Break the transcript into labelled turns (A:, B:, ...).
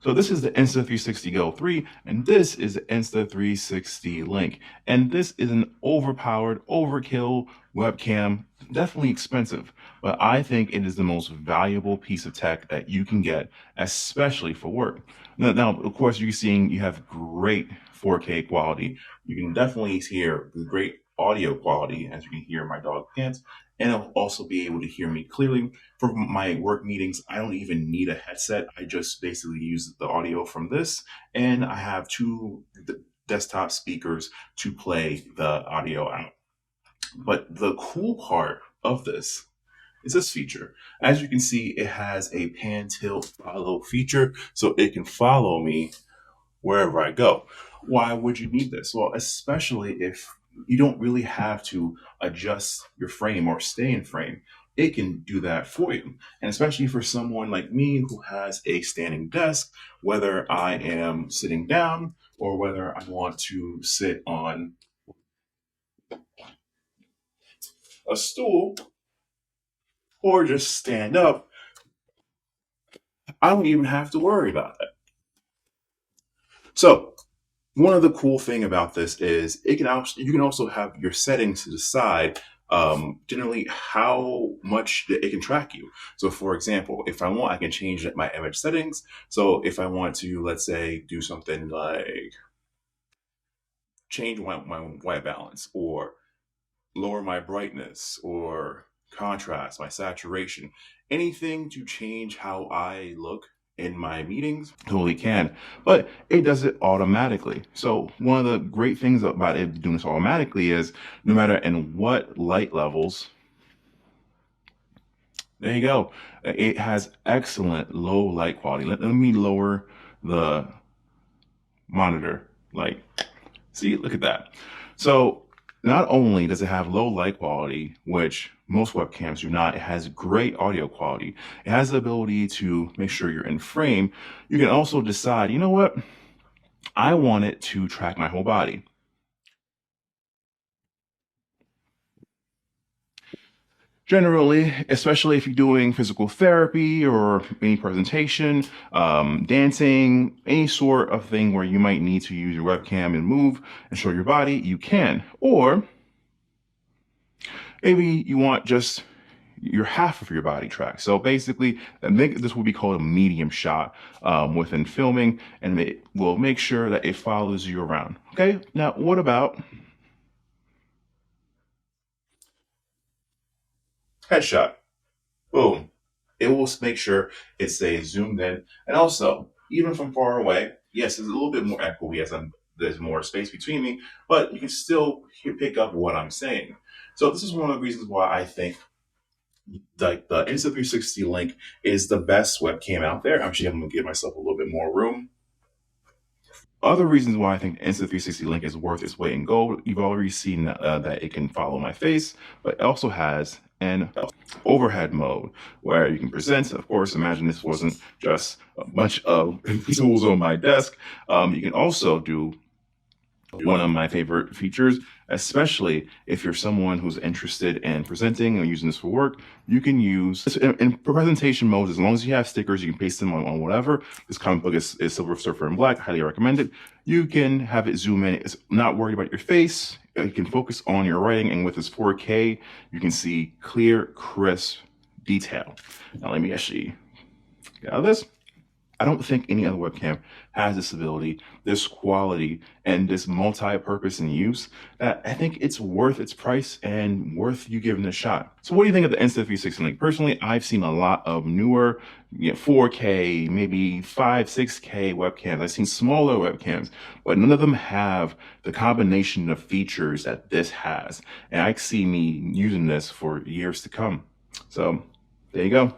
A: So this is the Insta360 Go 3, and this is the Insta360 Link. And this is an overpowered, overkill webcam, definitely expensive, but I think it is the most valuable piece of tech that you can get, especially for work. Now, of course, you're seeing you have great 4K quality. You can definitely hear the great audio quality, as you can hear my dog pants, and I'll also be able to hear me clearly. For my work meetings, I don't even need a headset. I just basically use the audio from this, and I have two desktop speakers to play the audio out. But the cool part of this is this feature. As you can see, it has a pan, tilt, follow feature, so it can follow me wherever I go. Why would you need this? Well, especially if you don't really have to adjust your frame or stay in frame. It can do that for you. And especially for someone like me who has a standing desk, whether I am sitting down or whether I want to sit on a stool or just stand up, I don't even have to worry about that. So one of the cool thing about this is you can also have your settings to decide generally how much it can track you. So for example, if I want, I can change my image settings. So if I want to, let's say, do something like change my white balance or lower my brightness or contrast, my saturation, anything to change how I look in my meetings, totally can, but it does it automatically. So one of the great things about it doing this automatically is no matter in what light levels, there you go. It has excellent low light quality. Let me lower the monitor. Like, see, look at that. So not only does it have low light quality, which most webcams do not, it has great audio quality. It has the ability to make sure you're in frame. You can also decide, you know what? I want it to track my whole body. Generally, especially if you're doing physical therapy or any presentation, dancing, any sort of thing where you might need to use your webcam and move and show your body, you can. Or maybe you want just your half of your body tracked. So basically, I think this will be called a medium shot within filming, and it will make sure that it follows you around. Okay, now what about headshot? Boom. It will make sure it stays zoomed in. And also, even from far away, yes, there's a little bit more echoey as there's more space between me, but you can still pick up what I'm saying. So this is one of the reasons why I think like the Insta360 Link is the best webcam out there. Actually, I'm going to give myself a little bit more room. Other reasons why I think Insta360 Link is worth its weight in gold, you've already seen that it can follow my face, but it also has an overhead mode where you can present. Of course, imagine this wasn't just a bunch of tools on my desk. You can also do one of my favorite features, especially if you're someone who's interested in presenting or using this for work. You can use this in presentation modes. As long as you have stickers, you can paste them on whatever. This comic book is Silver Surfer in Black. I highly recommend it. You can have it zoom in. It's not worried about your face. You can focus on your writing, and with this 4K, you can see clear, crisp detail. Now let me actually get out of this. I don't think any other webcam has this ability, this quality, and this multi-purpose in use that I think it's worth its price and worth you giving it a shot. So what do you think of the Insta360 Link? Personally, I've seen a lot of newer 4K, maybe 5, 6K webcams. I've seen smaller webcams, but none of them have the combination of features that this has. And I see me using this for years to come. So there you go.